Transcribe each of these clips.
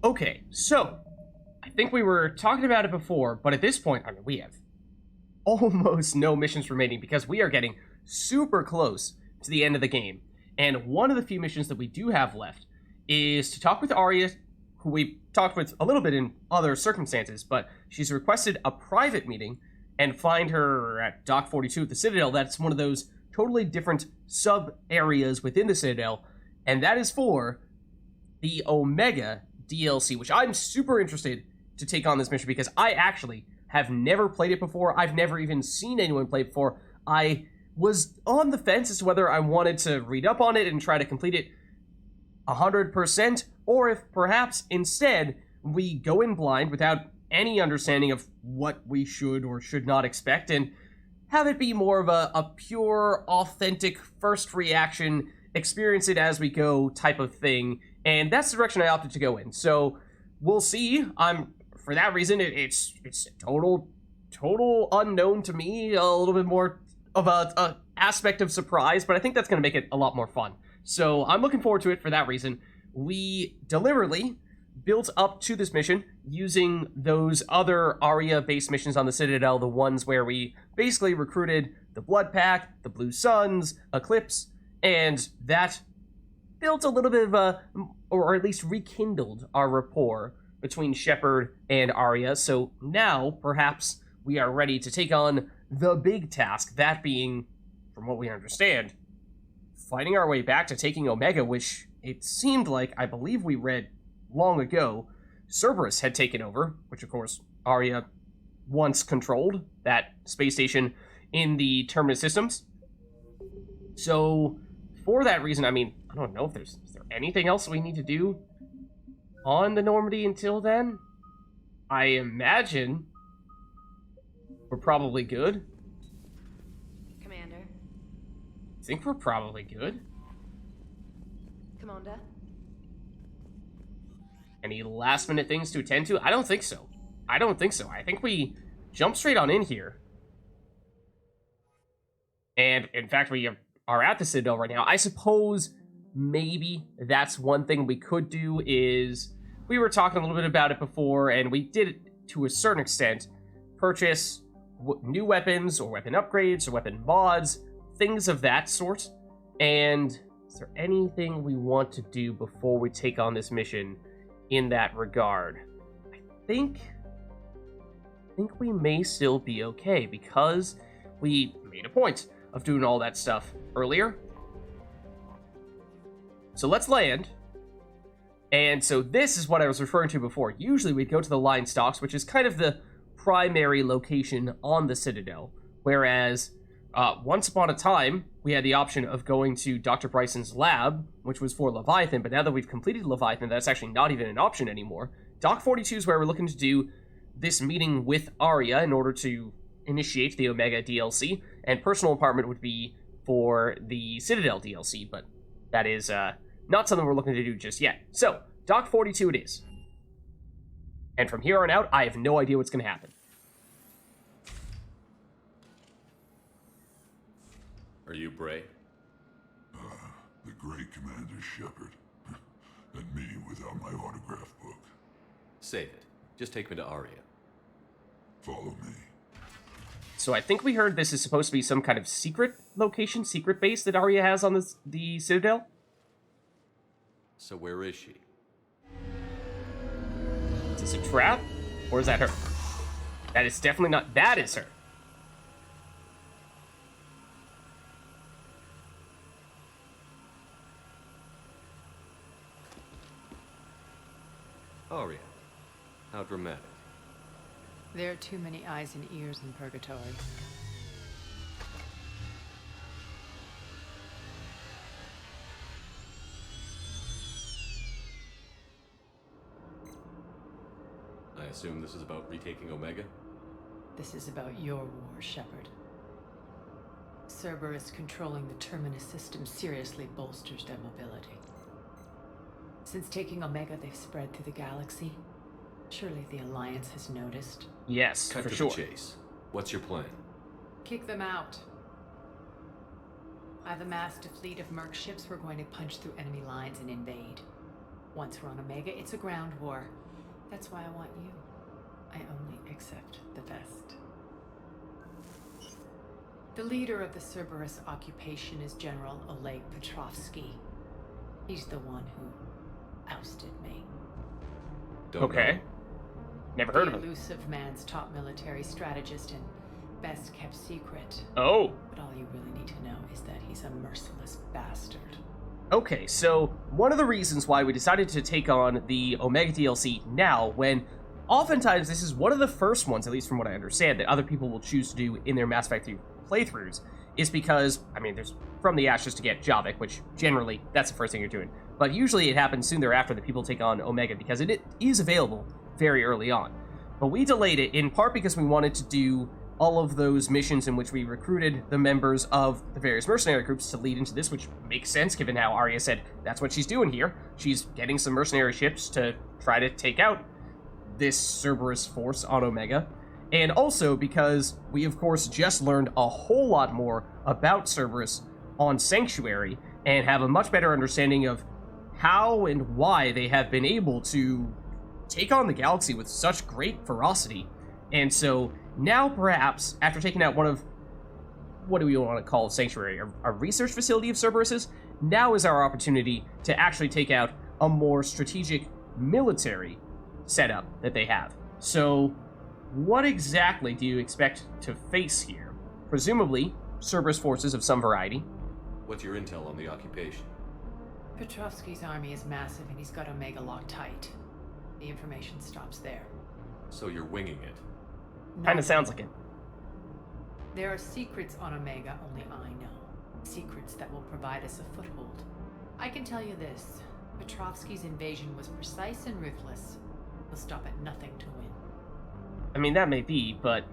Okay, so I think we were talking about it before, but at this point, I mean, we have almost no missions remaining because we are getting super close to the end of the game. And one of the few missions that we do have left is to talk with Arya, who we talked with a little bit in other circumstances, but she's requested a private meeting and find her at Dock 42 at the Citadel. That's one of those totally different sub-areas within the Citadel, and that is for the Omega DLC, which I'm super interested to take on this mission because I actually have never played it before. I've never even seen anyone play it before. I was on the fence as to whether I wanted to read up on it and try to complete it 100%, or if perhaps instead we go in blind without any understanding of what we should or should not expect and have it be more of a pure, authentic, first reaction, experience it as we go type of thing. And that's the direction I opted to go in. So we'll see. For that reason, it's total unknown to me, a little bit more of a aspect of surprise, but I think that's going to make it a lot more fun. So I'm looking forward to it for that reason. We deliberately built up to this mission using those other Arya-based missions on the Citadel, the ones where we basically recruited the Blood Pack, the Blue Suns, Eclipse, and that built a little bit of or at least rekindled our rapport between Shepard and Arya. So now, perhaps, we are ready to take on the big task, that being, from what we understand, fighting our way back to taking Omega, which it seemed like, I believe we read long ago, Cerberus had taken over, which of course Arya once controlled, that space station in the Terminus systems. So, for that reason, I mean, I don't know if is there anything else we need to do on the Normandy until then? I imagine we're probably good. Commander. I think we're probably good. Commander. Any last minute things to attend to? I don't think so. I think we jump straight on in here. And in fact, we are at the Citadel right now. I suppose maybe that's one thing we could do is, we were talking a little bit about it before, and we did it to a certain extent, purchase new weapons or weapon upgrades or weapon mods, things of that sort. And is there anything we want to do before we take on this mission in that regard? I think we may still be okay because we made a point of doing all that stuff earlier. So let's land. And so this is what I was referring to before. Usually we'd go to the line stocks, which is kind of the primary location on the Citadel. Whereas once upon a time, we had the option of going to Dr. Bryson's lab, which was for Leviathan. But now that we've completed Leviathan, that's actually not even an option anymore. Dock 42 is where we're looking to do this meeting with Arya in order to initiate the Omega DLC. And personal apartment would be for the Citadel DLC, but that is not something we're looking to do just yet. So, Dock 42 it is. And from here on out, I have no idea what's going to happen. Are you Bray? The great Commander Shepard. That meeting without my autograph book. Save it. Just take me to Arya. Follow me. So I think we heard this is supposed to be some kind of secret location, secret base that Arya has on the Citadel? So where is she? Is this a trap? Or is that her? That is definitely not... That is her. Arya. How dramatic. There are too many eyes and ears in Purgatory. I assume this is about retaking Omega? This is about your war, Shepard. Cerberus controlling the Terminus system seriously bolsters their mobility. Since taking Omega, they've spread through the galaxy. Surely the Alliance has noticed. Yes, Cut for to sure. the chase. What's your plan? Kick them out. I've amassed a fleet of merc ships. We're going to punch through enemy lines and invade. Once we're on Omega, it's a ground war. That's why I want you. I only accept the best. The leader of the Cerberus occupation is General Oleg Petrovsky. He's the one who ousted me. Don't Okay. know. Never heard The of him. elusive man's top military strategist and best kept secret. Oh. But all you really need to know is that he's a merciless bastard. Okay, so one of the reasons why we decided to take on the Omega DLC now, when oftentimes this is one of the first ones, at least from what I understand, that other people will choose to do in their Mass Effect 3 playthroughs, is because, I mean, there's from the ashes to get Javik, which generally, that's the first thing you're doing. But usually it happens soon thereafter that people take on Omega, because it is available very early on. But we delayed it in part because we wanted to do all of those missions in which we recruited the members of the various mercenary groups to lead into this, which makes sense given how Arya said that's what she's doing here. She's getting some mercenary ships to try to take out this Cerberus force on Omega. And also because we, of course, just learned a whole lot more about Cerberus on Sanctuary and have a much better understanding of how and why they have been able to take on the galaxy with such great ferocity. And so now perhaps, after taking out one of, what do we want to call Sanctuary, a research facility of Cerberus's, now is our opportunity to actually take out a more strategic military setup that they have. So what exactly do you expect to face here? Presumably, Cerberus forces of some variety. What's your intel on the occupation? Petrovsky's army is massive and he's got Omega locked tight. The information stops there. So you're winging it. Kind of sounds like it. There are secrets on Omega only I know. Secrets that will provide us a foothold. I can tell you this. Petrovsky's invasion was precise and ruthless. He'll stop at nothing to win. I mean, that may be, but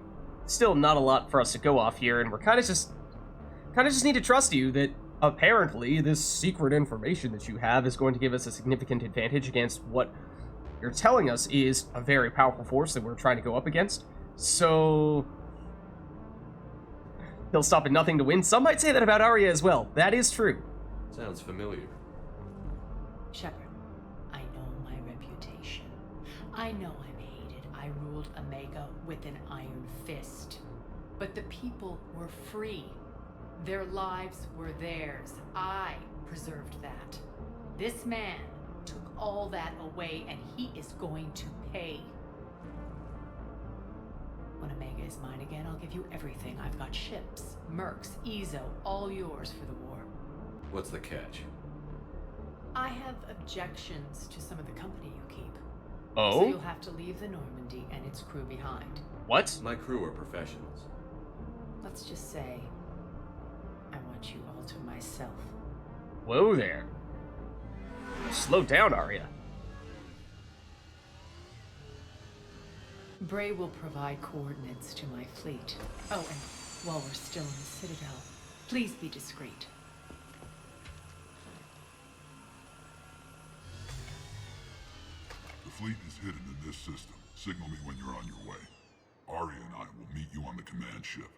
still not a lot for us to go off here, and we're kind of just need to trust you that apparently this secret information that you have is going to give us a significant advantage against what you're telling us is a very powerful force that we're trying to go up against. So he'll stop at nothing to win. Some might say that about Arya as well. That is true. Sounds familiar. Shepard, I know my reputation. I know I'm hated. I ruled Omega with an iron fist. But the people were free. Their lives were theirs. I preserved that. This man took all that away, and he is going to pay. When Omega is mine again, I'll give you everything. I've got ships, mercs, Ezo, all yours for the war. What's the catch? I have objections to some of the company you keep. Oh? So you'll have to leave the Normandy and its crew behind. What? My crew are professionals. Let's just say, I want you all to myself. Whoa there. Slow down, Arya. Bray will provide coordinates to my fleet. Oh, and while we're still in the Citadel, please be discreet. The fleet is hidden in this system. Signal me when you're on your way. Arya and I will meet you on the command ship.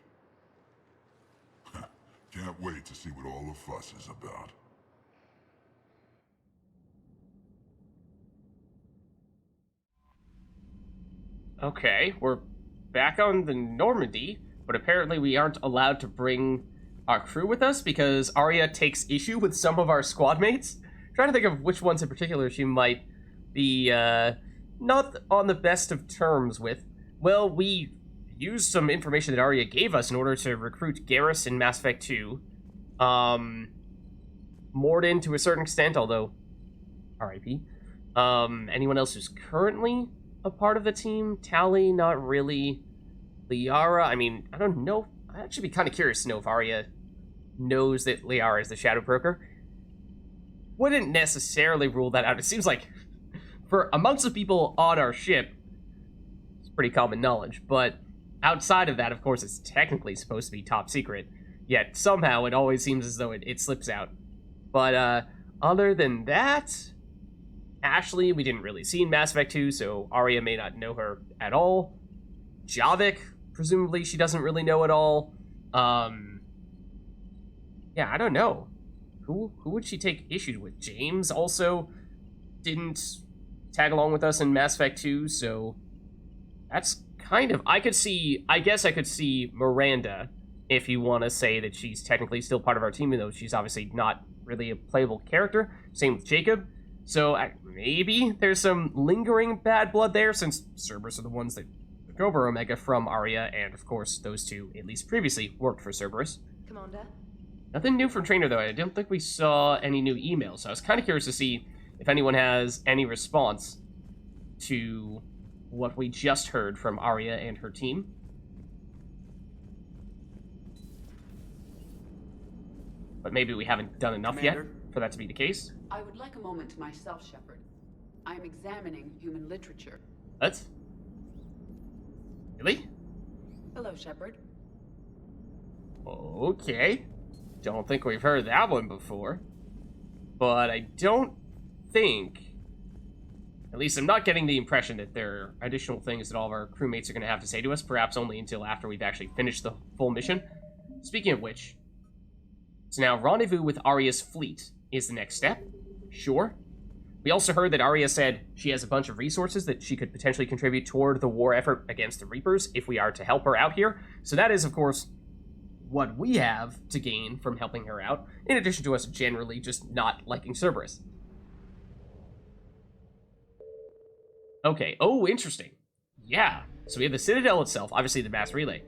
Can't wait to see what all the fuss is about. Okay, we're back on the Normandy, but apparently we aren't allowed to bring our crew with us because Arya takes issue with some of our squad mates. Trying to think of which ones in particular she might be not on the best of terms with. Well, we used some information that Arya gave us in order to recruit Garrus in Mass Effect 2. Morden to a certain extent, although R.I.P. Anyone else who's currently a part of the team? Tally, not really. Liara, I mean, I don't know. I'd actually be kind of curious to know if Arya knows that Liara is the Shadow Broker. Wouldn't necessarily rule that out. It seems like for amongst the people on our ship, it's pretty common knowledge, but outside of that, of course, it's technically supposed to be top secret, yet somehow it always seems as though it slips out. But other than that, Ashley, we didn't really see in Mass Effect 2, so Arya may not know her at all. Javik, presumably she doesn't really know at all. Yeah, I don't know. Who would she take issue with? James also didn't tag along with us in Mass Effect 2, so that's kind of... I guess I could see Miranda, if you want to say that she's technically still part of our team, even though she's obviously not really a playable character. Same with Jacob. So maybe there's some lingering bad blood there, since Cerberus are the ones that took over Omega from Arya, and of course those two, at least previously, worked for Cerberus. Commander? Nothing new from Trainer, though. I don't think we saw any new emails, so I was kind of curious to see if anyone has any response to what we just heard from Arya and her team. But maybe we haven't done enough Commander? yet for that to be the case. I would like a moment to myself, Shepard. I am examining human literature. What? Really? Hello, Shepard. Okay. Don't think we've heard that one before. But I don't think... At least I'm not getting the impression that there are additional things that all of our crewmates are going to have to say to us, perhaps only until after we've actually finished the full mission. Speaking of which, so now rendezvous with Aria'S fleet is the next step. Sure. We also heard that Arya said she has a bunch of resources that she could potentially contribute toward the war effort against the Reapers if we are to help her out here. So that is, of course, what we have to gain from helping her out, in addition to us generally just not liking Cerberus. Okay, oh, interesting. Yeah, so we have the Citadel itself, obviously the mass relay.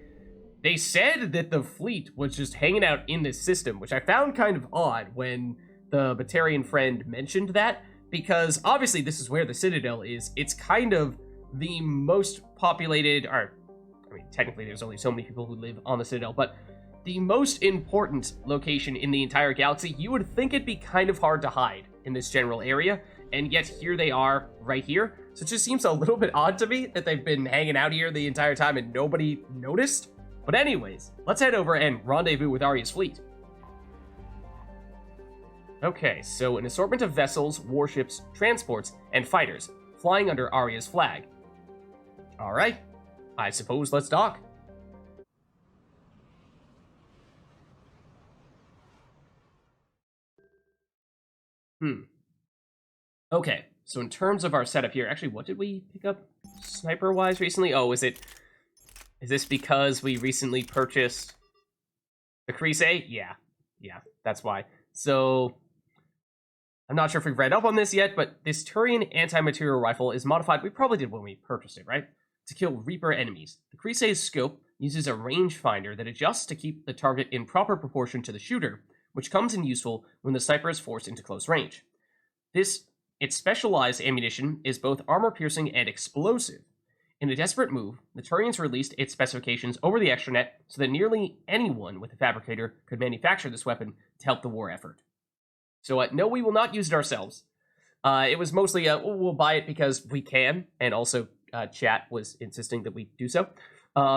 They said that the fleet was just hanging out in this system, which I found kind of odd when the Batarian friend mentioned that, because obviously this is where the Citadel is. It's kind of the most populated, or, I mean, technically there's only so many people who live on the Citadel, but the most important location in the entire galaxy. You would think it'd be kind of hard to hide in this general area, and yet here they are right here. So it just seems a little bit odd to me that they've been hanging out here the entire time and nobody noticed. But anyways, let's head over and rendezvous with Arya's fleet. Okay, so an assortment of vessels, warships, transports, and fighters flying under Arya's flag. Alright, I suppose let's dock. Okay, so in terms of our setup here, actually, what did we pick up sniper-wise recently? Oh, is this because we recently purchased the Crise? Yeah, that's why. So, I'm not sure if we've read up on this yet, but this Turian anti-material rifle is modified, we probably did when we purchased it, right? To kill Reaper enemies. The Crise's scope uses a rangefinder that adjusts to keep the target in proper proportion to the shooter, which comes in useful when the sniper is forced into close range. Its specialized ammunition is both armor-piercing and explosive. In a desperate move, the Turians released its specifications over the extranet so that nearly anyone with a fabricator could manufacture this weapon to help the war effort. So, no, we will not use it ourselves. It was mostly, we'll buy it because we can, and also chat was insisting that we do so.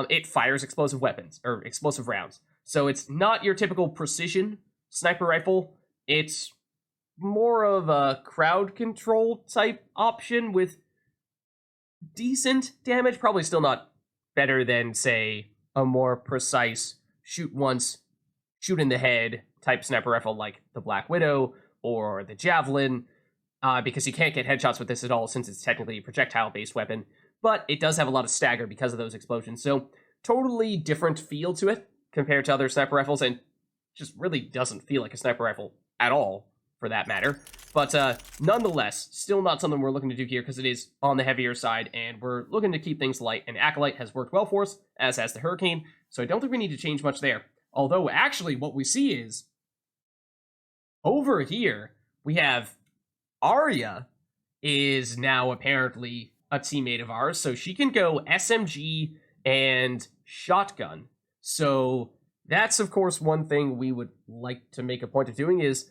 It fires explosive weapons, or explosive rounds. So it's not your typical precision sniper rifle. It's more of a crowd control type option with decent damage. Probably still not better than, say, a more precise shoot once, shoot in the head type sniper rifle like the Black Widow or the Javelin, because you can't get headshots with this at all since it's technically a projectile-based weapon, but it does have a lot of stagger because of those explosions. So totally different feel to it compared to other sniper rifles, and just really doesn't feel like a sniper rifle at all, for that matter. But nonetheless, still not something we're looking to do here because it is on the heavier side, and we're looking to keep things light. And Acolyte has worked well for us, as has the Hurricane, so I don't think we need to change much there. Although, actually, what we see is, over here, we have Arya is now apparently a teammate of ours, so she can go SMG and shotgun. So that's, of course, one thing we would like to make a point of doing is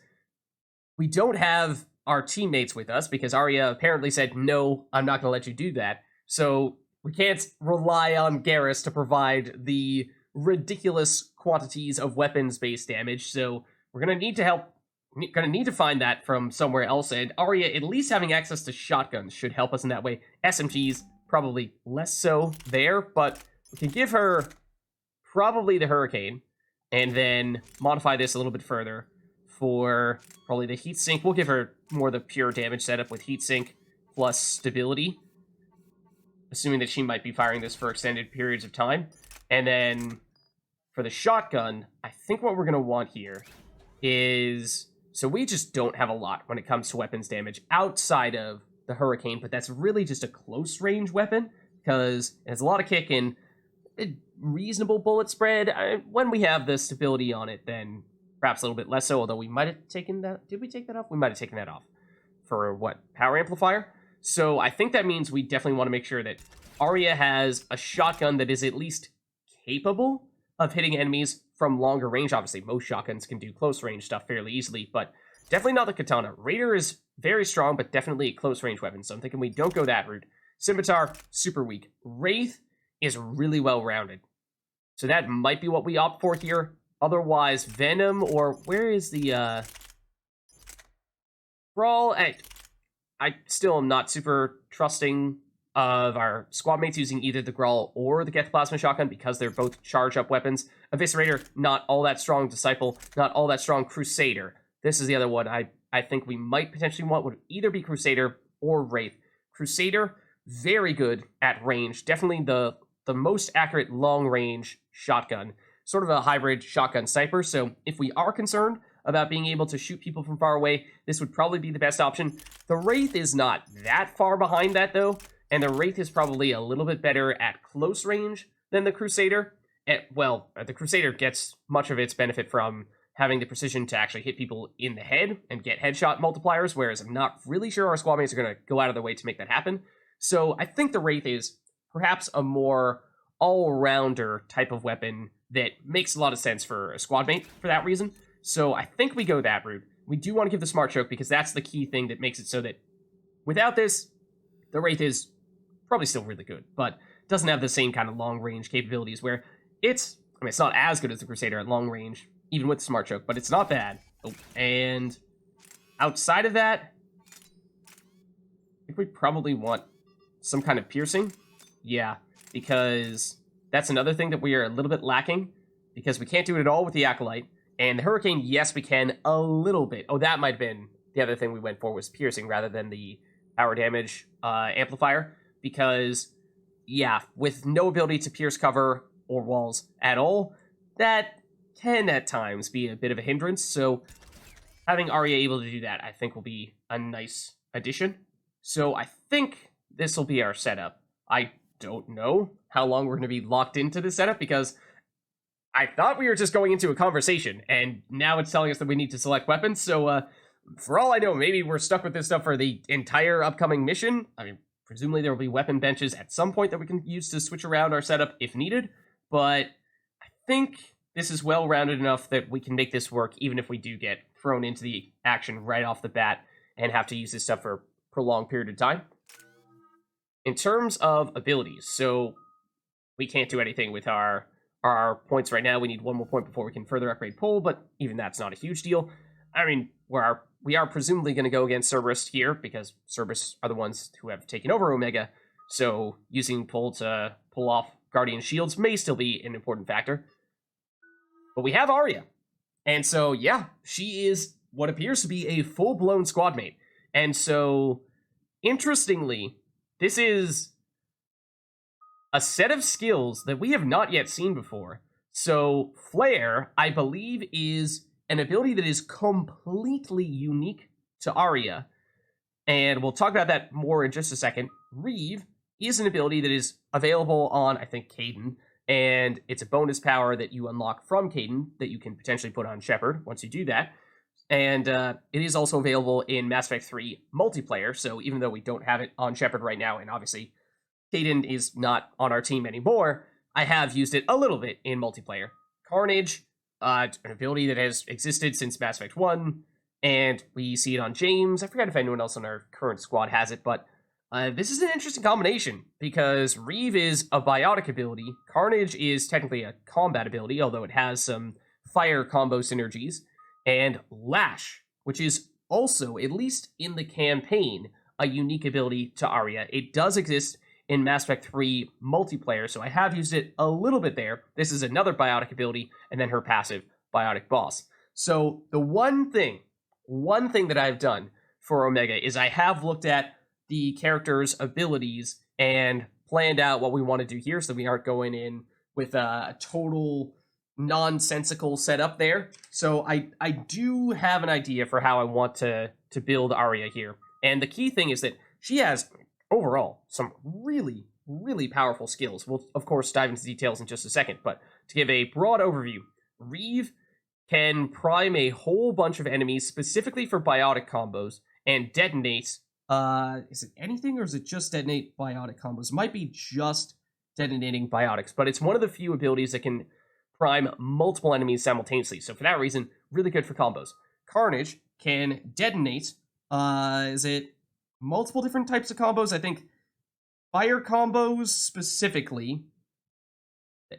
we don't have our teammates with us because Arya apparently said, no, I'm not going to let you do that. So we can't rely on Garrus to provide the ridiculous quantities of weapons-based damage. So we're going to need to find that from somewhere else. And Arya, at least having access to shotguns should help us in that way. SMGs, probably less so there, but we can give her probably the Hurricane and then modify this a little bit further for probably the heatsink. We'll give her more the pure damage setup with heatsink plus stability, assuming that she might be firing this for extended periods of time. And then for the shotgun, I think what we're going to want here is... So we just don't have a lot when it comes to weapons damage outside of the Hurricane, but that's really just a close-range weapon because it has a lot of kick and a reasonable bullet spread. When we have the stability on it, then perhaps a little bit less so, although we might have taken that... Did we take that off? We might have taken that off. For what? Power amplifier? So I think that means we definitely want to make sure that Arya has a shotgun that is at least capable of hitting enemies from longer range. Obviously, most shotguns can do close range stuff fairly easily, but definitely not the katana. Raider is very strong, but definitely a close range weapon, so I'm thinking we don't go that route. Scimitar, super weak. Wraith is really well-rounded, so that might be what we opt for here. Otherwise, Venom, or where is the, Brawl? I still am not super trusting of our squad mates using either the Grawl or the Geth Plasma Shotgun because they're both charge-up weapons. Eviscerator, not all that strong. Disciple, not all that strong. Crusader, this is the other one I think we might potentially want, would either be Crusader or Wraith. Crusader, very good at range. Definitely the most accurate long-range shotgun. Sort of a hybrid shotgun sniper, so if we are concerned about being able to shoot people from far away, this would probably be the best option. The Wraith is not that far behind that, though, and the Wraith is probably a little bit better at close range than the Crusader. The Crusader gets much of its benefit from having the precision to actually hit people in the head and get headshot multipliers, whereas I'm not really sure our squad mates are going to go out of their way to make that happen. So I think the Wraith is perhaps a more all-rounder type of weapon that makes a lot of sense for a squad mate for that reason. So I think we go that route. We do want to give the Smart Choke because that's the key thing that makes it so that without this, the Wraith is probably still really good, but doesn't have the same kind of long-range capabilities where it's not as good as the Crusader at long range, even with the Smart Choke, but it's not bad. Oh, and outside of that, I think we probably want some kind of piercing. Yeah, because that's another thing that we are a little bit lacking, because we can't do it at all with the Acolyte. And the Hurricane, yes, we can a little bit. Oh, that might have been the other thing we went for, was piercing rather than the power damage amplifier. Because, yeah, with no ability to pierce cover or walls at all, that can at times be a bit of a hindrance. So having Arya able to do that, I think, will be a nice addition. So I think this will be our setup. I don't know how long we're going to be locked into this setup, because I thought we were just going into a conversation, and now it's telling us that we need to select weapons. So for all I know, maybe we're stuck with this stuff for the entire upcoming mission. I mean, presumably there will be weapon benches at some point that we can use to switch around our setup if needed, but I think this is well-rounded enough that we can make this work even if we do get thrown into the action right off the bat and have to use this stuff for a prolonged period of time. In terms of abilities, so we can't do anything with our points right now. We need one more point before we can further upgrade Pole, but even that's not a huge deal. I mean, we are presumably going to go against Cerberus here, because Cerberus are the ones who have taken over Omega, so using Pole to pull off Guardian Shields may still be an important factor. But we have Arya, and so, yeah, she is what appears to be a full-blown squad mate. And so, interestingly, this is a set of skills that we have not yet seen before. So, Flare, I believe, is an ability that is completely unique to Arya, and we'll talk about that more in just a second. Reeve is an ability that is available on, I think, Caden, and it's a bonus power that you unlock from Caden that you can potentially put on Shepard once you do that. And it is also available in Mass Effect 3 multiplayer, so even though we don't have it on Shepard right now, and obviously Caden is not on our team anymore, I have used it a little bit in multiplayer. Carnage, an ability that has existed since Mass Effect 1, and we see it on James. I forget if anyone else on our current squad has it, but this is an interesting combination, because Reeve is a biotic ability, Carnage is technically a combat ability, although it has some fire combo synergies, and Lash, which is also, at least in the campaign, a unique ability to Arya. It does exist in Mass Effect 3 multiplayer, so I have used it a little bit there. This is another biotic ability, and then her passive, Biotic Boss. So the one thing that I've done for Omega is I have looked at the character's abilities and planned out what we want to do here so we aren't going in with a total nonsensical setup there. So I do have an idea for how I want to build Arya here. And the key thing is that she has, overall, some really, really powerful skills. We'll, of course, dive into details in just a second, but to give a broad overview, Reeve can prime a whole bunch of enemies specifically for biotic combos and detonate. Is it anything or is it just detonate biotic combos? Might be just detonating biotics, but it's one of the few abilities that can prime multiple enemies simultaneously. So for that reason, really good for combos. Carnage can detonate, is it multiple different types of combos? I think fire combos specifically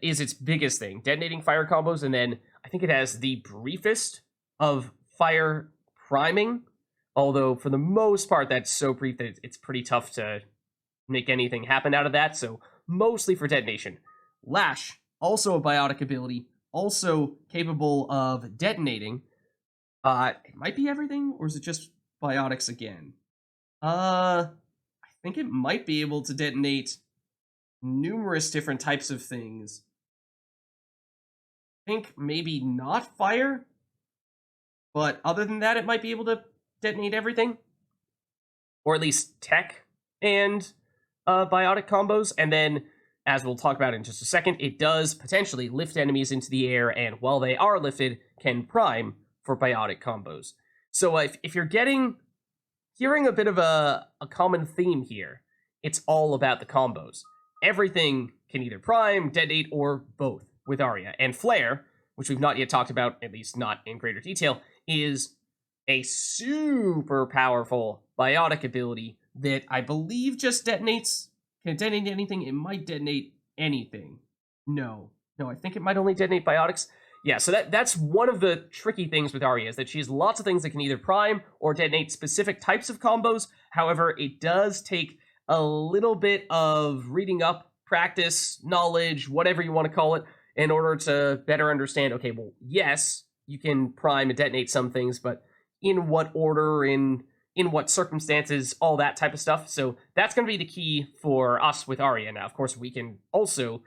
is its biggest thing. Detonating fire combos, and then I think it has the briefest of fire priming, although for the most part that's so brief that it's pretty tough to make anything happen out of that, so mostly for detonation. Lash, also a biotic ability, also capable of detonating. It might be everything, or is it just biotics again? I think it might be able to detonate numerous different types of things. I think maybe not fire, but other than that, it might be able to detonate everything, or at least tech and biotic combos. And then, as we'll talk about in just a second, it does potentially lift enemies into the air, and while they are lifted, can prime for biotic combos. So if you're hearing a bit of a common theme here, it's all about the combos. Everything can either prime, detonate, or both with Arya. And Flare, which we've not yet talked about, at least not in greater detail, is a super powerful biotic ability that I believe just detonates. Can it detonate anything? It might detonate anything. No, I think it might only detonate biotics. Yeah, so that's one of the tricky things with Arya, is that she has lots of things that can either prime or detonate specific types of combos. However, it does take a little bit of reading up, practice, knowledge, whatever you want to call it, in order to better understand, okay, well, yes, you can prime and detonate some things, but in what order, in what circumstances, all that type of stuff. So that's going to be the key for us with Arya. Now, of course, we can also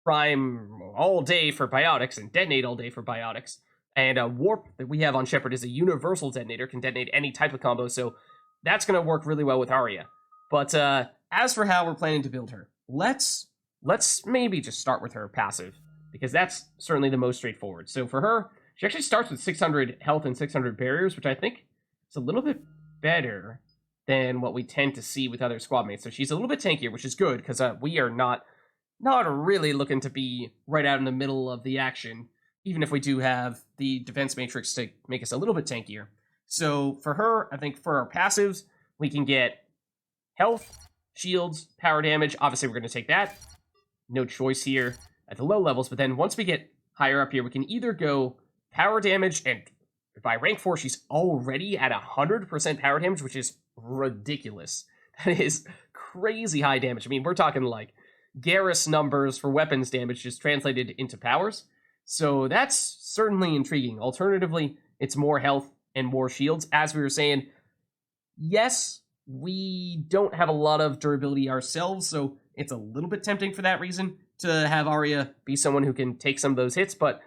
prime all day for biotics and detonate all day for biotics. And Warp that we have on Shepard is a universal detonator, can detonate any type of combo, so that's going to work really well with Arya. But as for how we're planning to build her, let's maybe just start with her passive, because that's certainly the most straightforward. So for her, she actually starts with 600 health and 600 barriers, which I think is a little bit better than what we tend to see with other squad mates. So she's a little bit tankier, which is good, because we are not really looking to be right out in the middle of the action, even if we do have the defense matrix to make us a little bit tankier. So for her, I think for our passives, we can get health, shields, power damage. Obviously, we're going to take that. No choice here at the low levels. But then once we get higher up here, we can either go power damage, and by rank 4, she's already at 100% power damage, which is ridiculous. That is crazy high damage. I mean, we're talking like Garrus numbers for weapons damage just translated into powers. So that's certainly intriguing. Alternatively, it's more health and more shields. As we were saying, yes, we don't have a lot of durability ourselves, so it's a little bit tempting for that reason to have Arya be someone who can take some of those hits, but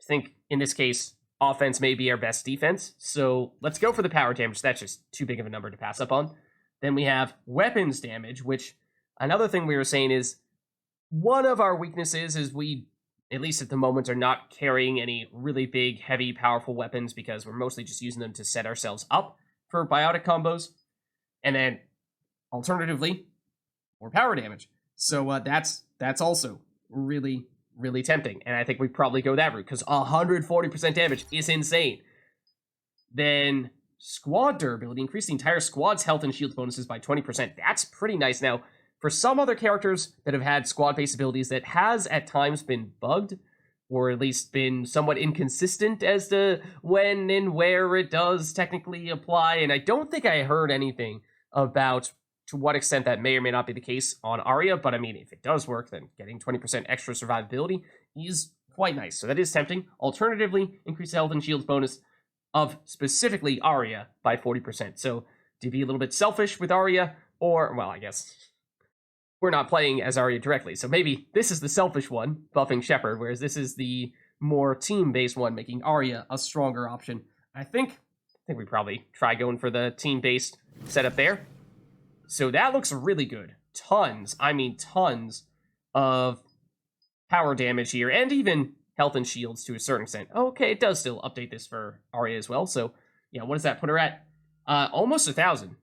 I think in this case, offense may be our best defense. So let's go for the power damage. That's just too big of a number to pass up on. Then we have weapons damage, which another thing we were saying is one of our weaknesses is we, at least at the moment, are not carrying any really big, heavy, powerful weapons because we're mostly just using them to set ourselves up for biotic combos. And then, alternatively, more power damage. So that's also really, really tempting. And I think we probably go that route, because 140% damage is insane. Then, squad durability. Increase the entire squad's health and shield bonuses by 20%. That's pretty nice. Now, for some other characters that have had squad-based abilities that has at times been bugged, or at least been somewhat inconsistent as to when and where it does technically apply, and I don't think I heard anything about to what extent that may or may not be the case on Arya, but I mean, if it does work, then getting 20% extra survivability is quite nice. So that is tempting. Alternatively, increase health and shields bonus of specifically Arya by 40%. So to be a little bit selfish with Arya, or, well, I guess we're not playing as Arya directly. So maybe this is the selfish one, buffing Shepard, whereas this is the more team-based one, making Arya a stronger option. I think we probably try going for the team-based setup there. So that looks really good. Tons, I mean tons of power damage here, and even health and shields to a certain extent. Okay, it does still update this for Arya as well. So yeah, what does that put her at? Almost 1,000.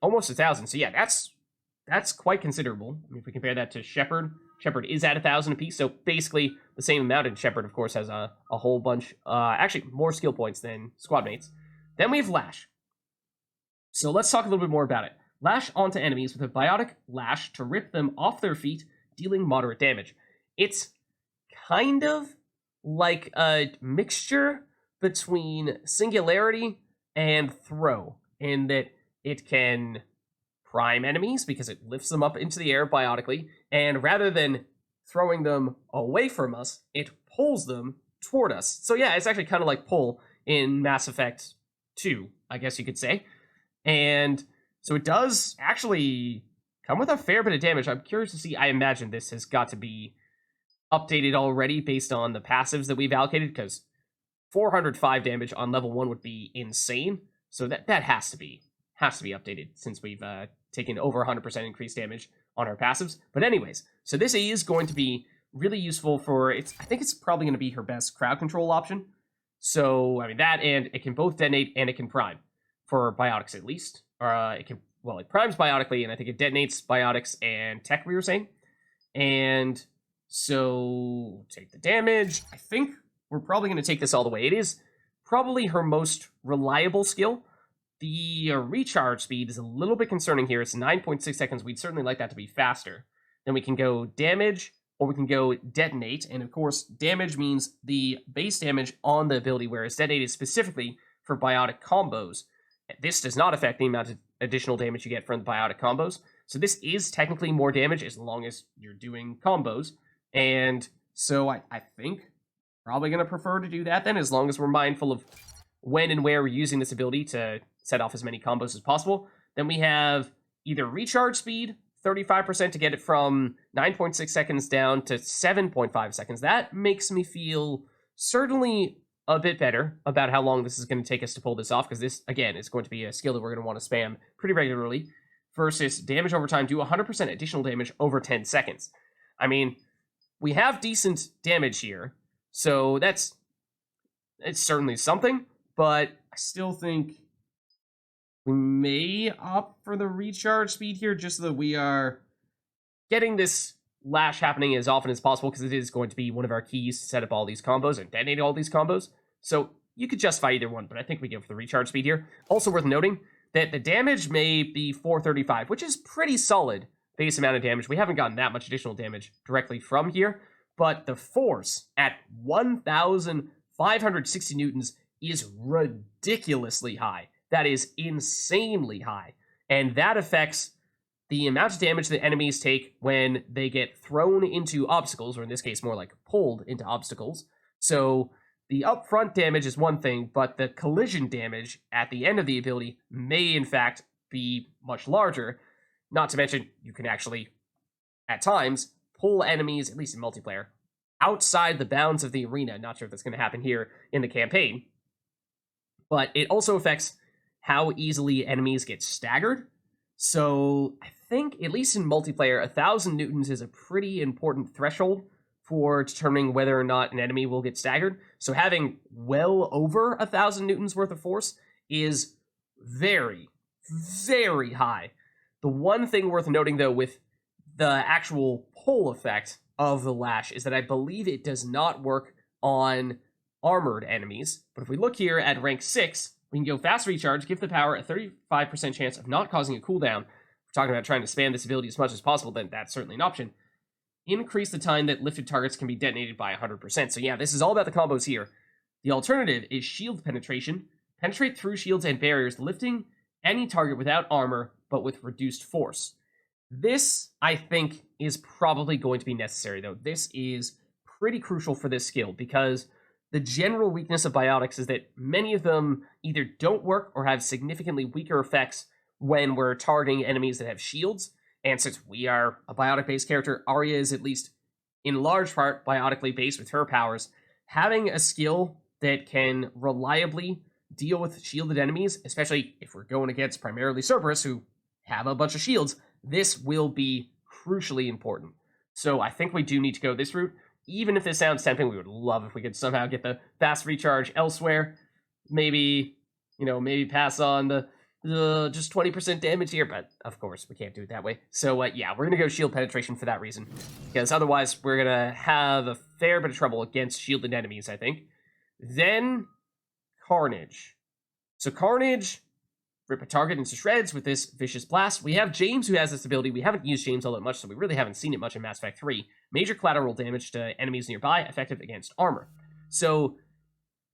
Almost 1,000. So yeah, that's quite considerable. I mean, if we compare that to Shepard, Shepard is at 1,000 apiece, so basically the same amount. And Shepard, of course, has a whole bunch, actually more skill points than squad mates. Then we have Lash. So let's talk a little bit more about it. Lash onto enemies with a biotic lash to rip them off their feet, dealing moderate damage. It's kind of like a mixture between Singularity and Throw, in that it can prime enemies because it lifts them up into the air biotically, and rather than throwing them away from us, it pulls them toward us. So yeah, it's actually kind of like Pull in Mass Effect 2, I guess you could say. And so it does actually come with a fair bit of damage. I'm curious to see, I imagine this has got to be updated already based on the passives that we've allocated, because 405 damage on level 1 would be insane. So that has to be updated, since we've taken over 100% increased damage on our passives. But anyways, so this is going to be really useful for, I think it's probably going to be her best crowd control option. So, I mean, that, and it can both detonate and it can prime, for biotics at least. It primes biotically, and I think it detonates biotics and tech, we were saying. And so, take the damage. I think we're probably going to take this all the way. It is probably her most reliable skill. The recharge speed is a little bit concerning here. It's 9.6 seconds. We'd certainly like that to be faster. Then we can go damage, or we can go detonate. And of course, damage means the base damage on the ability, whereas detonate is specifically for biotic combos. This does not affect the amount of additional damage you get from the biotic combos. So this is technically more damage as long as you're doing combos. And so I think probably going to prefer to do that then, as long as we're mindful of when and where we're using this ability to set off as many combos as possible. Then we have either recharge speed, 35% to get it from 9.6 seconds down to 7.5 seconds. That makes me feel certainly a bit better about how long this is going to take us to pull this off, because this, again, is going to be a skill that we're going to want to spam pretty regularly, versus damage over time, do 100% additional damage over 10 seconds. I mean, we have decent damage here, so it's certainly something, but I still think we may opt for the recharge speed here, just so that we are getting this lash happening as often as possible, because it is going to be one of our keys to set up all these combos and detonate all these combos. So you could justify either one, but I think we go for the recharge speed here. Also worth noting that the damage may be 435, which is pretty solid base amount of damage. We haven't gotten that much additional damage directly from here, but the force at 1,560 newtons is ridiculously high. That is insanely high. And that affects the amount of damage that enemies take when they get thrown into obstacles, or in this case, more like pulled into obstacles. So the upfront damage is one thing, but the collision damage at the end of the ability may, in fact, be much larger. Not to mention, you can actually, at times, pull enemies, at least in multiplayer, outside the bounds of the arena. Not sure if that's going to happen here in the campaign. But it also affects how easily enemies get staggered. So I think, at least in multiplayer, 1,000 newtons is a pretty important threshold for determining whether or not an enemy will get staggered. So having well over 1,000 newtons worth of force is very, very high. The one thing worth noting, though, with the actual pull effect of the lash is that I believe it does not work on armored enemies. But if we look here at rank 6, we can go fast recharge, give the power a 35% chance of not causing a cooldown. If we're talking about trying to spam this ability as much as possible, then that's certainly an option. Increase the time that lifted targets can be detonated by 100%. So yeah, this is all about the combos here. The alternative is shield penetration. Penetrate through shields and barriers, lifting any target without armor, but with reduced force. This, I think, is probably going to be necessary, though. This is pretty crucial for this skill, because the general weakness of biotics is that many of them either don't work or have significantly weaker effects when we're targeting enemies that have shields. And since we are a biotic-based character, Arya is at least in large part biotically based with her powers. Having a skill that can reliably deal with shielded enemies, especially if we're going against primarily Cerberus, who have a bunch of shields, this will be crucially important. So I think we do need to go this route. Even if this sounds tempting, we would love if we could somehow get the fast recharge elsewhere. Maybe, maybe pass on the just 20% damage here, but of course we can't do it that way. So yeah, we're gonna go shield penetration for that reason, because otherwise we're gonna have a fair bit of trouble against shielded enemies, I think. Then Carnage. So Carnage, rip a target into shreds with this vicious blast. We have James, who has this ability. We haven't used James all that much, so we really haven't seen it much in Mass Effect 3. Major collateral damage to enemies nearby, effective against armor. So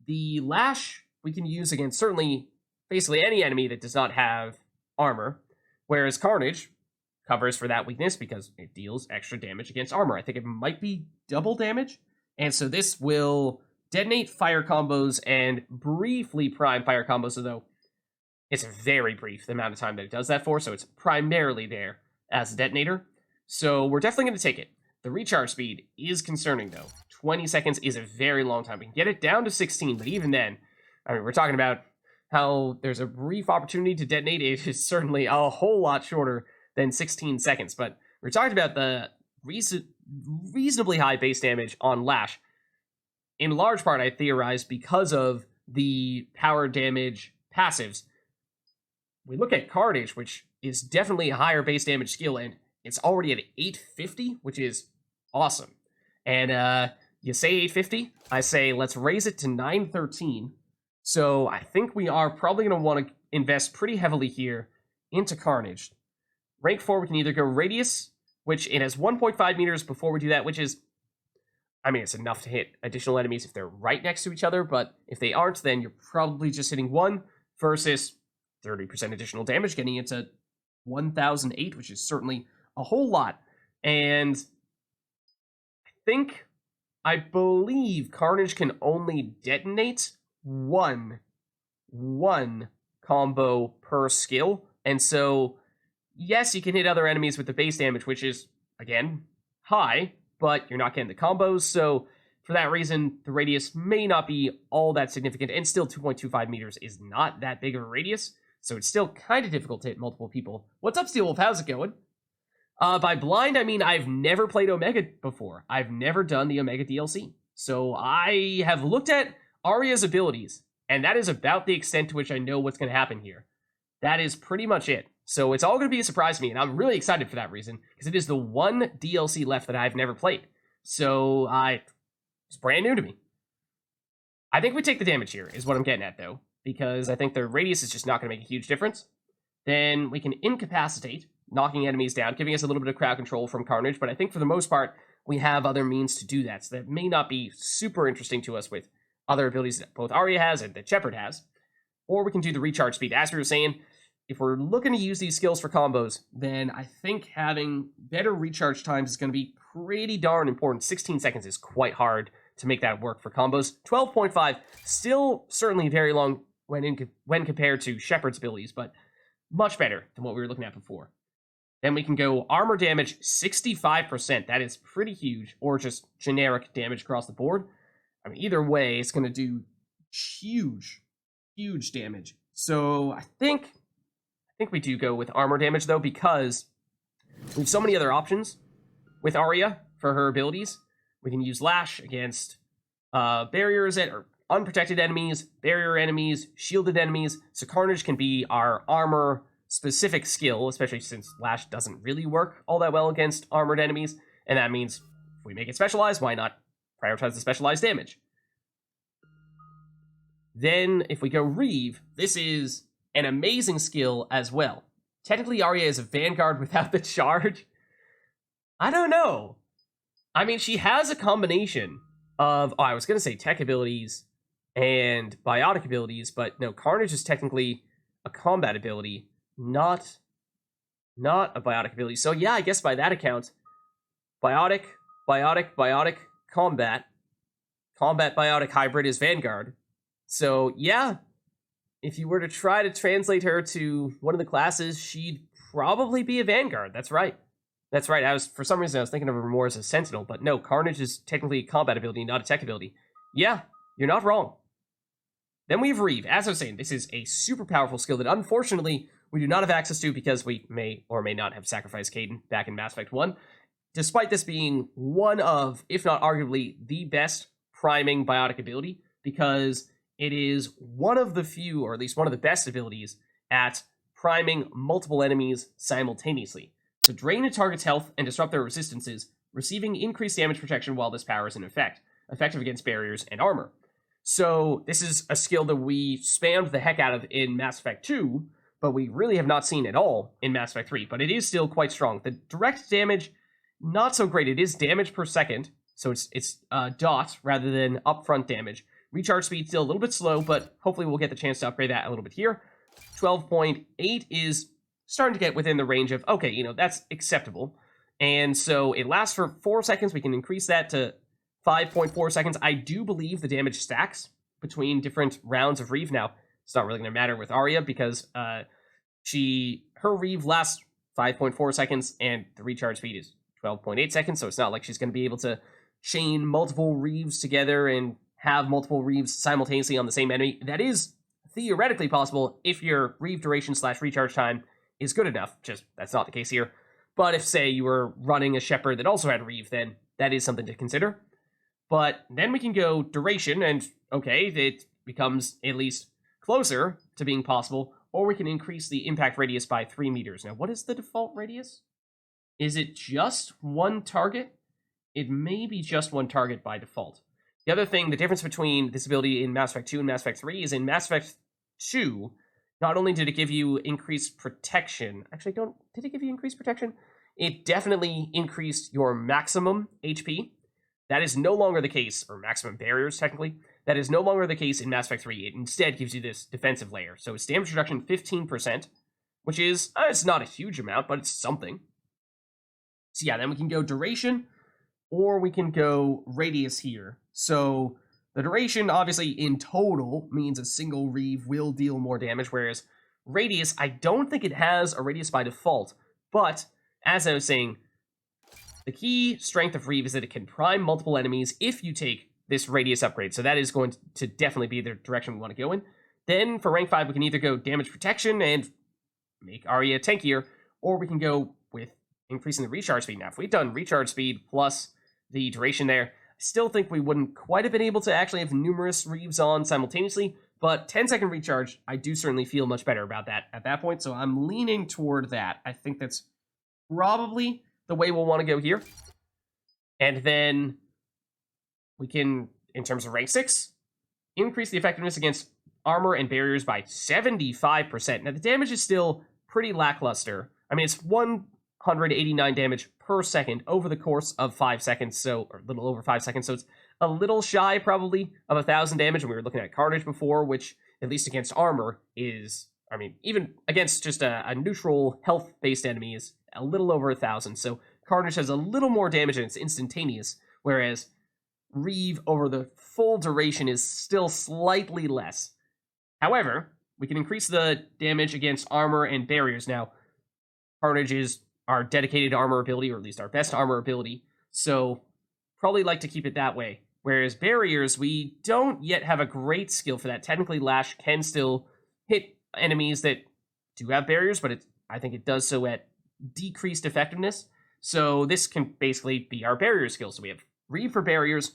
the Lash we can use against certainly basically any enemy that does not have armor, whereas Carnage covers for that weakness because it deals extra damage against armor. I think it might be double damage, and so this will detonate fire combos and briefly prime fire combos, although it's very brief the amount of time that it does that for, so it's primarily there as a detonator. So we're definitely going to take it. The recharge speed is concerning, though. 20 seconds is a very long time. We can get it down to 16, but even then, I mean, we're talking about how there's a brief opportunity to detonate. It is certainly a whole lot shorter than 16 seconds, but we're talking about the reasonably high base damage on Lash. In large part, I theorize, because of the power damage passives. We look at Carnage, which is definitely a higher base damage skill, and it's already at 850, which is awesome. And you say 850, I say let's raise it to 913. So I think we are probably going to want to invest pretty heavily here into Carnage. Rank 4, we can either go Radius, which it has 1.5 meters before we do that, which is, I mean, it's enough to hit additional enemies if they're right next to each other, but if they aren't, then you're probably just hitting one, versus 30% additional damage, getting it to 1008, which is certainly a whole lot. And I believe Carnage can only detonate one combo per skill, and so yes, you can hit other enemies with the base damage, which is again high, but you're not getting the combos. So for that reason, the radius may not be all that significant, and still 2.25 meters is not that big of a radius, so it's still kind of difficult to hit multiple people. What's up, Steel Wolf? How's it going? By blind, I mean I've never played Omega before. I've never done the Omega DLC, so I have looked at Arya's abilities, and that is about the extent to which I know what's going to happen here. That is pretty much it. So it's all going to be a surprise to me, and I'm really excited for that reason, because it is the one DLC left that I've never played. So it's brand new to me. I think we take the damage here, is what I'm getting at, though, because I think the radius is just not going to make a huge difference. Then we can incapacitate, knocking enemies down, giving us a little bit of crowd control from Carnage, but I think for the most part, we have other means to do that, so that may not be super interesting to us with other abilities that both Arya has and that Shepard has. Or we can do the recharge speed. As we were saying, if we're looking to use these skills for combos, then I think having better recharge times is going to be pretty darn important. 16 seconds is quite hard to make that work for combos. 12.5, still certainly very long when compared to Shepard's abilities, but much better than what we were looking at before. Then we can go armor damage 65%. That is pretty huge, or just generic damage across the board. I mean, either way, it's going to do huge damage. So I think we do go with armor damage, though, because we have so many other options with Arya for her abilities. We can use Lash against barriers or unprotected enemies, barrier enemies, shielded enemies. So Carnage can be our armor-specific skill, especially since Lash doesn't really work all that well against armored enemies. And that means if we make it specialized, why not prioritize the specialized damage? Then, if we go Reeve, this is an amazing skill as well. Technically, Arya is a Vanguard without the charge. I don't know. I mean, she has a combination of, I was going to say tech abilities and biotic abilities, but no, Carnage is technically a combat ability, not a biotic ability. So yeah, I guess by that account, biotic, combat. Combat biotic hybrid is Vanguard. So, yeah, if you were to try to translate her to one of the classes, she'd probably be a Vanguard. That's right. That's right. For some reason, I was thinking of her more as a Sentinel, but no, Carnage is technically a combat ability, not a tech ability. Yeah, you're not wrong. Then we have Reeve. As I was saying, this is a super powerful skill that unfortunately we do not have access to because we may or may not have sacrificed Caden back in Mass Effect 1. Despite this being one of, if not arguably, the best priming biotic ability, because it is one of the few, or at least one of the best abilities, at priming multiple enemies simultaneously. To drain a target's health and disrupt their resistances, receiving increased damage protection while this power is in effect, effective against barriers and armor. So this is a skill that we spammed the heck out of in Mass Effect 2, but we really have not seen at all in Mass Effect 3, but it is still quite strong. The direct damage, not so great. It is damage per second, so it's dot rather than upfront damage. Recharge speed still a little bit slow, but hopefully we'll get the chance to upgrade that a little bit here. 12.8 is starting to get within the range of, okay, that's acceptable. And so it lasts for 4 seconds. We can increase that to 5.4 seconds. I do believe the damage stacks between different rounds of Reeve. Now, it's not really going to matter with Arya because her Reeve lasts 5.4 seconds and the recharge speed is 12.8 seconds, so it's not like she's going to be able to chain multiple Reeves together and have multiple Reeves simultaneously on the same enemy. That is theoretically possible if your Reeve duration / recharge time is good enough. Just, that's not the case here. But if, say, you were running a Shepard that also had Reeve, then that is something to consider. But then we can go duration, and okay, it becomes at least closer to being possible, or we can increase the impact radius by 3 meters. Now, what is the default radius? Is it just one target? It may be just one target by default. The other thing, the difference between this ability in Mass Effect 2 and Mass Effect 3 is in Mass Effect 2, not only did it give you increased protection, did it give you increased protection? It definitely increased your maximum HP. That is no longer the case, or maximum barriers, technically. That is no longer the case in Mass Effect 3. It instead gives you this defensive layer. So it's damage reduction 15%, which is, it's not a huge amount, but it's something. So yeah, then we can go duration, or we can go radius here. So the duration, obviously, in total, means a single Reeve will deal more damage, whereas radius, I don't think it has a radius by default, but as I was saying, the key strength of Reeve is that it can prime multiple enemies if you take this radius upgrade, so that is going to definitely be the direction we want to go in. Then for rank 5, we can either go damage protection and make Arya tankier, or we can go with increasing the recharge speed. Now, if we'd done recharge speed plus the duration there, I still think we wouldn't quite have been able to actually have numerous Reeves on simultaneously, but 10-second recharge, I do certainly feel much better about that at that point, so I'm leaning toward that. I think that's probably the way we'll want to go here. And then we can, in terms of rank 6, increase the effectiveness against armor and barriers by 75%. Now, the damage is still pretty lackluster. I mean, it's 189 damage per second over the course of 5 seconds, or a little over 5 seconds, so it's a little shy, probably, of 1,000 damage, and we were looking at Carnage before, which, at least against armor, is, I mean, even against just a neutral health-based enemy, is a little over 1,000, so Carnage has a little more damage and it's instantaneous, whereas Reeve over the full duration is still slightly less. However, we can increase the damage against armor and barriers. Now, Carnage is our dedicated armor ability, or at least our best armor ability, so probably like to keep it that way. Whereas barriers, we don't yet have a great skill for that. Technically, Lash can still hit enemies that do have barriers, but I think it does so at decreased effectiveness. So this can basically be our barrier skill. So we have Reeve for barriers,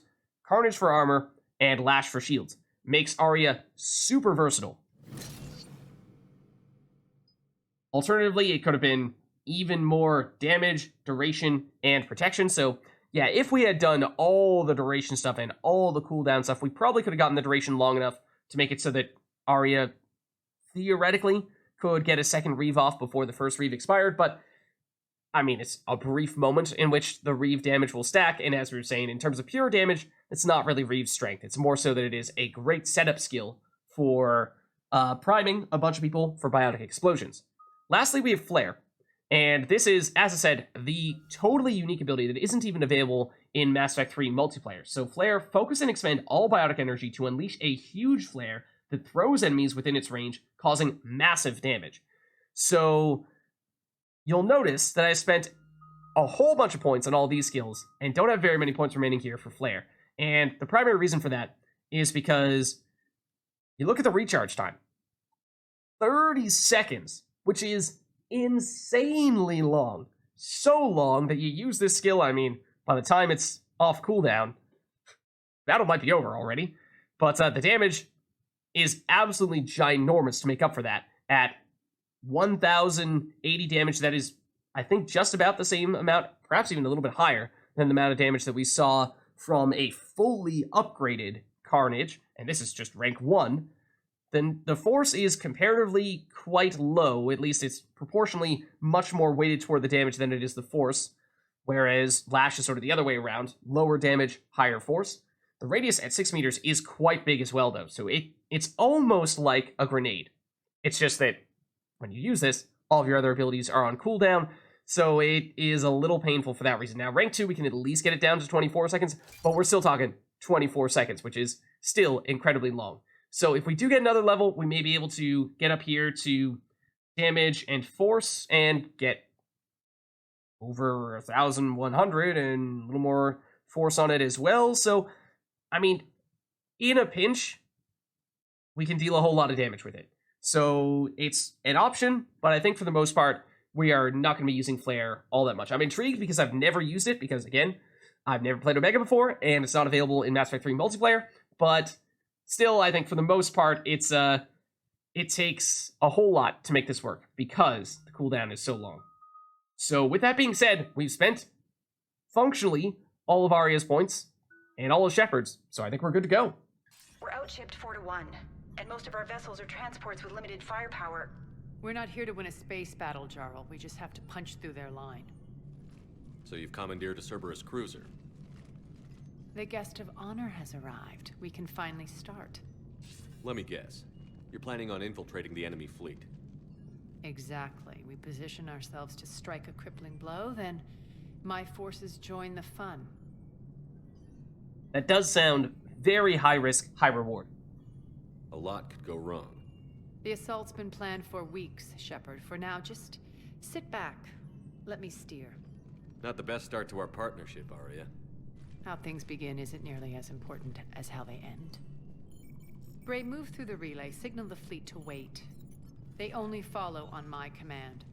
Carnage for armor, and Lash for shields. Makes Arya super versatile. Alternatively, it could have been even more damage, duration, and protection. So yeah, if we had done all the duration stuff and all the cooldown stuff, we probably could have gotten the duration long enough to make it so that Arya theoretically could get a second Reeve off before the first Reeve expired, but I mean, it's a brief moment in which the Reeve damage will stack, and as we were saying, in terms of pure damage, it's not really Reeve's strength. It's more so that it is a great setup skill for priming a bunch of people for biotic explosions. Lastly, we have Flare, And this is, as I said, the totally unique ability that isn't even available in Mass Effect 3 multiplayer. So Flare, focus and expend all biotic energy to unleash a huge flare that throws enemies within its range, causing massive damage. So you'll notice that I spent a whole bunch of points on all these skills and don't have very many points remaining here for Flare. And the primary reason for that is because you look at the recharge time. 30 seconds, which is insanely long. So long that you use this skill, I mean, by the time it's off cooldown, battle might be over already. But the damage is absolutely ginormous to make up for that. At 1,080 damage, that is, I think, just about the same amount, perhaps even a little bit higher than the amount of damage that we saw from a fully upgraded Carnage, and this is just rank 1, then the Force is comparatively quite low. At least it's proportionally much more weighted toward the damage than it is the Force, whereas Lash is sort of the other way around. Lower damage, higher Force. The radius at 6 meters is quite big as well, though, so it's almost like a grenade. It's just that when you use this, all of your other abilities are on cooldown, so it is a little painful for that reason. Now, rank 2, we can at least get it down to 24 seconds, but we're still talking 24 seconds, which is still incredibly long. So if we do get another level, we may be able to get up here to damage and force and get over 1,100 and a little more force on it as well. So, I mean, in a pinch, we can deal a whole lot of damage with it. So it's an option, but I think for the most part, we are not going to be using Flare all that much. I'm intrigued because I've never used it, because, again, I've never played Omega before, and it's not available in Mass Effect 3 multiplayer, but still, I think for the most part, it takes a whole lot to make this work, because the cooldown is so long. So with that being said, we've spent, functionally, all of Arya's points, and all of Shepard's, so I think we're good to go. We're outshipped 4-1, and most of our vessels are transports with limited firepower. We're not here to win a space battle, Jarl. We just have to punch through their line. So you've commandeered a Cerberus cruiser. The guest of honor has arrived. We can finally start. Let me guess. You're planning on infiltrating the enemy fleet. Exactly. We position ourselves to strike a crippling blow, then my forces join the fun. That does sound very high risk, high reward. A lot could go wrong. The assault's been planned for weeks, Shepard. For now, just sit back. Let me steer. Not the best start to our partnership, Arya. How things begin isn't nearly as important as how they end. Bray, move through the relay. Signal the fleet to wait. They only follow on my command.